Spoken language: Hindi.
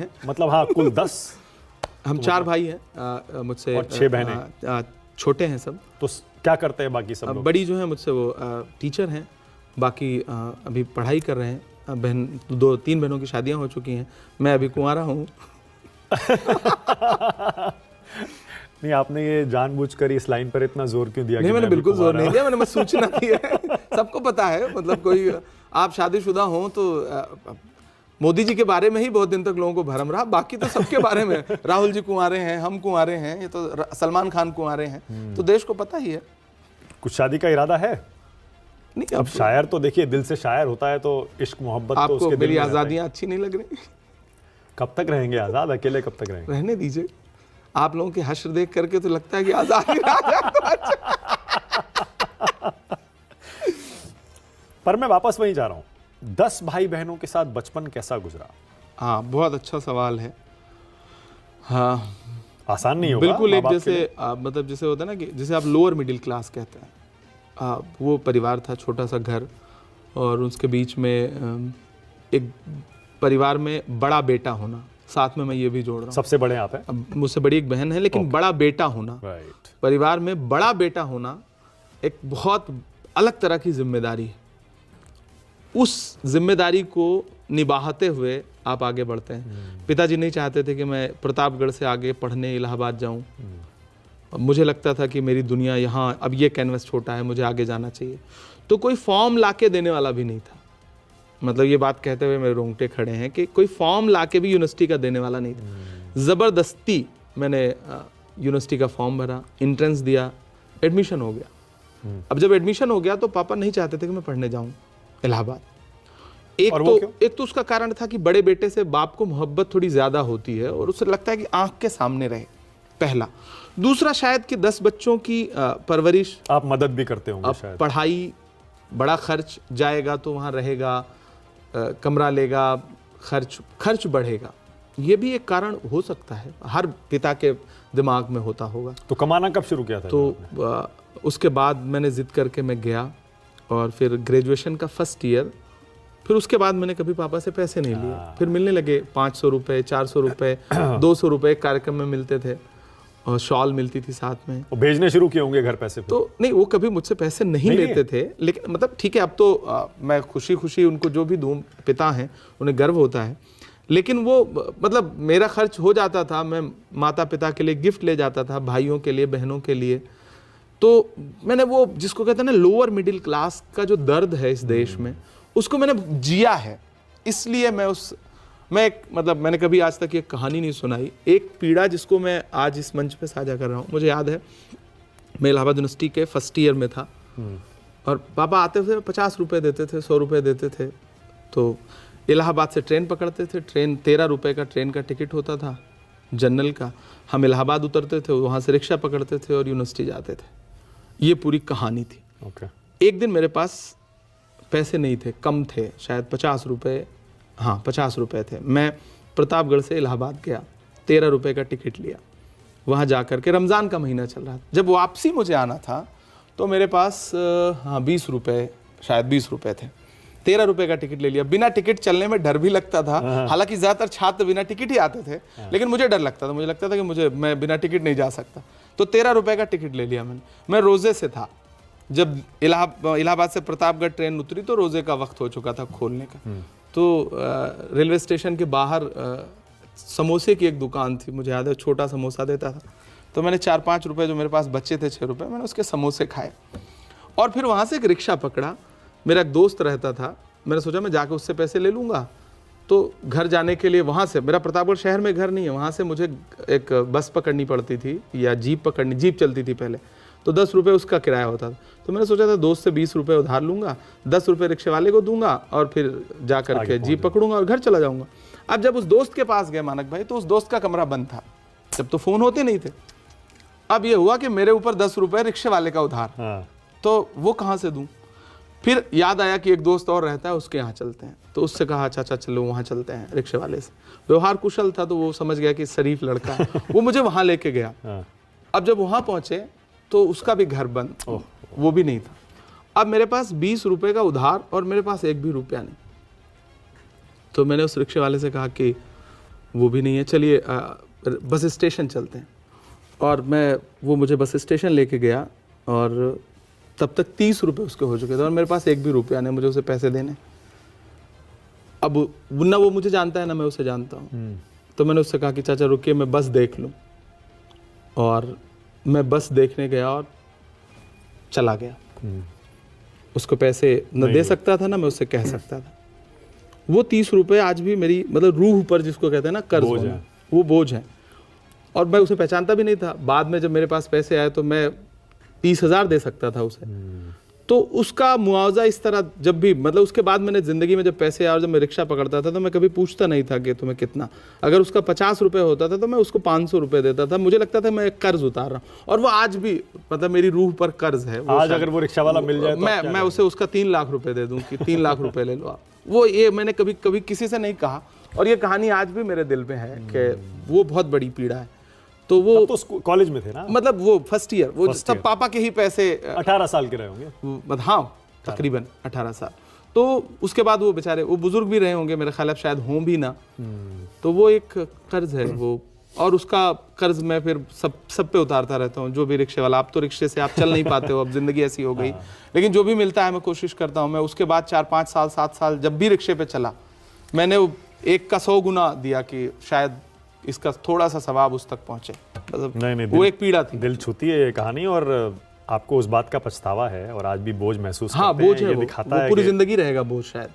हैं। मतलब हाँ, कुल 10? हम 4 भाई हैं मुझसे, और 6 बहनें? छोटे हैं सब। तो क्या करते हैं बाकी सब लोग? बड़ी जो है मुझसे वो टीचर हैं, बाकी अभी पढ़ाई कर रहे हैं। बहन 2-3 बहनों की शादियां हो चुकी हैं, मैं अभी कुंवारा हूँ। नहीं, आपने ये जानबूझकर इस लाइन पर इतना जोर क्यों दिया? नहीं, मैंने बिल्कुल जोर नहीं दिया, मैंने बस सूचना दी है। सबको पता है, मतलब कोई आप शादीशुदा हो तो मोदी जी के बारे में ही बहुत दिन तक लोगों को भरम रहा, बाकी तो सबके बारे में। राहुल जी कुंवारे हैं, हम कुंवारे हैं, ये तो सलमान खान कुंवारे हैं, तो देश को पता ही है। कुछ शादी का इरादा है? नहीं, अब शायर तो देखिए दिल से शायर होता है, तो इश्क मोहब्बत तो उसके दिल में मेरी रहता है। आज़ादियाँ अच्छी नहीं लग रही? कब तक रहेंगे आज़ाद? अकेले कब तक रहेंगे? रहने दीजिए, आप लोगों के हश्र देख करके तो लगता है कि आज़ादी आ जाए तो अच्छा। पर मैं वापस वहीं जा रहा हूँ, 10 भाई बहनों के साथ बचपन कैसा गुजरा? हाँ, बहुत अच्छा सवाल है। हाँ, आसान नहीं होगा बिल्कुल। एक माँ बाप के जैसे लिए? मतलब जैसे होता है ना कि जैसे आप लोअर मिडिल क्लास कहते हैं, वो परिवार था, छोटा सा घर, और उसके बीच में एक परिवार में बड़ा बेटा होना, साथ में मैं ये भी जोड़ रहा हूँ, सबसे बड़े आप हैं? अब मुझसे बड़ी एक बहन है, लेकिन बड़ा बेटा होना, राइट। परिवार में बड़ा बेटा होना एक बहुत अलग तरह की जिम्मेदारी है। उस जिम्मेदारी को निभाते हुए आप आगे बढ़ते हैं। पिताजी नहीं चाहते थे कि मैं प्रतापगढ़ से आगे पढ़ने इलाहाबाद जाऊं। मुझे लगता था कि मेरी दुनिया यहाँ, अब ये कैनवस छोटा है, मुझे आगे जाना चाहिए। तो कोई फॉर्म लाके देने वाला भी नहीं था। मतलब ये बात कहते हुए मेरे रोंगटे खड़े हैं कि कोई फॉर्म लाके भी यूनिवर्सिटी का देने वाला नहीं था। ज़बरदस्ती मैंने यूनिवर्सिटी का फॉर्म भरा, एंट्रेंस दिया, एडमिशन हो गया। अब जब एडमिशन हो गया तो पापा नहीं चाहते थे कि मैं पढ़ने जाऊँ इलाहाबाद। एक तो उसका कारण था कि बड़े बेटे से बाप को मोहब्बत थोड़ी ज़्यादा होती है और उसे लगता है कि आंख के सामने रहे, पहला। दूसरा शायद कि 10 बच्चों की परवरिश, आप मदद भी करते होंगे शायद। पढ़ाई, बड़ा खर्च जाएगा तो वहाँ रहेगा, कमरा लेगा, खर्च बढ़ेगा, ये भी एक कारण हो सकता है, हर पिता के दिमाग में होता होगा। तो कमाना कब शुरू किया था? तो उसके बाद मैंने जिद करके मैं गया, और फिर ग्रेजुएशन का फर्स्ट ईयर, फिर उसके बाद मैंने कभी पापा से पैसे नहीं लिए। फिर मिलने लगे 500 रुपये, 400 रुपये, 200 रुपये एक कार्यक्रम में मिलते थे, और शॉल मिलती थी साथ में। वो भेजने शुरू किए होंगे घर पैसे? तो नहीं, वो कभी मुझसे पैसे नहीं लेते थे, लेकिन मतलब ठीक है, अब तो मैं खुशी खुशी उनको जो भी दूँ, पिता हैं उन्हें गर्व होता है, लेकिन वो मतलब मेरा खर्च हो जाता था, मैं माता पिता के लिए गिफ्ट ले जाता था, भाइयों के लिए, बहनों के लिए। तो मैंने वो जिसको कहते हैं ना लोअर मिडिल क्लास का जो दर्द है इस देश में, उसको मैंने जिया है। इसलिए मैंने कभी आज तक ये कहानी नहीं सुनाई। एक पीड़ा जिसको मैं आज इस मंच पे साझा कर रहा हूँ, मुझे याद है मैं इलाहाबाद यूनिवर्सिटी के फर्स्ट ईयर में था, और पापा आते थे, 50 रुपये देते थे, 100 रुपये देते थे। तो इलाहाबाद से ट्रेन पकड़ते थे, ट्रेन 13 रुपये का ट्रेन का टिकट होता था जनरल का। हम इलाहाबाद उतरते थे, वहाँ से रिक्शा पकड़ते थे और यूनिवर्सिटी जाते थे। ये पूरी कहानी थी। एक दिन मेरे पास पैसे नहीं थे, कम थे, शायद 50 रुपये, हाँ 50 रुपये थे। मैं प्रतापगढ़ से इलाहाबाद गया, 13 रुपये का टिकट लिया, वहाँ जा कर के, रमज़ान का महीना चल रहा था। जब वापसी मुझे आना था तो मेरे पास 20 रुपये, शायद 20 रुपये थे। 13 रुपये का टिकट ले लिया। बिना टिकट चलने में डर भी लगता था, हालांकि ज़्यादातर छात्र बिना टिकट ही आते थे, लेकिन मुझे डर लगता था, मुझे लगता था कि मैं बिना टिकट नहीं जा सकता। तो 13 रुपये का टिकट ले लिया मैंने। मैं रोज़े से था, जब इलाहाबाद से प्रतापगढ़ ट्रेन उतरी तो रोज़े का वक्त हो चुका था खोलने का। तो रेलवे स्टेशन के बाहर समोसे की एक दुकान थी, मुझे याद है, छोटा समोसा देता था। तो मैंने 4-5 रुपये जो मेरे पास बचे थे, 6 रुपये, मैंने उसके समोसे खाए, और फिर वहाँ से एक रिक्शा पकड़ा। मेरा एक दोस्त रहता था, मैंने सोचा मैं जाकर उससे पैसे ले लूँगा। तो घर जाने के लिए वहाँ से, मेरा प्रतापगढ़ शहर में घर नहीं है, वहाँ से मुझे एक बस पकड़नी पड़ती थी या जीप चलती थी पहले, तो 10 रुपये उसका किराया होता था। तो मैंने सोचा था दोस्त से 20 रुपये उधार लूँगा, 10 रुपये रिक्शे वाले को दूंगा, और फिर जा कर के जीप पकड़ूंगा और घर चला जाऊँगा। अब जब उस दोस्त के पास गए मानक भाई, तो उस दोस्त का कमरा बंद था, जब तो फ़ोन होते नहीं थे। अब ये हुआ कि मेरे ऊपर 10 रुपये रिक्शे वाले का उधार, तो वो कहाँ से दूँ। फिर याद आया कि एक दोस्त और रहता है, उसके यहाँ चलते हैं। तो उससे कहा चाचा चलो वहाँ चलते हैं, रिक्शे वाले से। व्यवहार कुशल था, तो वो समझ गया कि शरीफ लड़का है, वो मुझे वहाँ लेके गया। अब जब वहाँ पहुँचे तो उसका भी घर बंद, वो भी नहीं था। अब मेरे पास 20 रुपये का उधार और मेरे पास एक भी रुपया नहीं। तो मैंने उस रिक्शे वाले से कहा कि वो भी नहीं है। चलिए बस स्टेशन चलते हैं। और वो मुझे बस स्टेशन लेके गया और तब तक 30 रुपये उसके हो चुके थे और मेरे पास एक भी रुपया नहीं मुझे उसे पैसे देने। अब ना वो मुझे जानता है ना मैं उसे जानता हूँ। तो मैंने उससे कहा कि चाचा रुकिए मैं बस देख लूँ, और मैं बस देखने गया और चला गया। उसको पैसे न दे सकता था ना मैं उससे कह सकता था। वो 30 रुपये आज भी मेरी मतलब रूह पर, जिसको कहते हैं ना कर्ज होना, वो बोझ है। और मैं उसे पहचानता भी नहीं था। बाद में जब मेरे पास पैसे आए तो मैं 30,000 दे सकता था उसे। तो उसका मुआवजा इस तरह जब भी मतलब उसके बाद मैंने ज़िंदगी में जब पैसे आए और जब मैं रिक्शा पकड़ता था तो मैं कभी पूछता नहीं था कि तुम्हें कितना। अगर उसका 50 रुपये होता था तो मैं उसको 500 रुपये देता था। मुझे लगता था मैं एक कर्ज उतार रहा हूँ और वो आज भी मतलब मेरी रूह पर कर्ज है। आज अगर वो रिक्शा वाला मिल जाए तो मैं उसे उसका 3 लाख रुपए दे दूँ कि 3 लाख रुपए ले लो आप। वो ये मैंने कभी किसी से नहीं कहा और ये कहानी आज भी मेरे दिल में है कि वो बहुत बड़ी पीड़ा है। तो वो तो कॉलेज में थे ना, मतलब वो फर्स्ट ईयर, वो सब पापा के ही पैसे। 18 साल के रहे होंगे। हाँ तकरीबन 18 साल। तो उसके बाद वो बेचारे वो बुजुर्ग भी रहे होंगे मेरे ख्याल शायद हों भी ना। तो वो एक कर्ज है वो, और उसका कर्ज मैं फिर सब पे उतारता रहता हूँ। जो भी रिक्शे वाला, आप तो रिक्शे से आप चल नहीं पाते हो, अब जिंदगी ऐसी हो गई। लेकिन जो भी मिलता है मैं कोशिश करता हूँ। मैं उसके बाद 4-5 साल 7 साल जब भी रिक्शे पे चला मैंने एक का 100 गुना दिया कि शायद इसका थोड़ा सा सवाब उस तक पहुंचे। मतलब नहीं, वो एक पीड़ा थी। दिल छूती है ये कहानी, और आपको उस बात का पछतावा है और आज भी बोझ महसूस हाँ करते हैं। बोझ है, ये वो दिखाता है पूरी कि जिंदगी रहेगा बोझ शायद।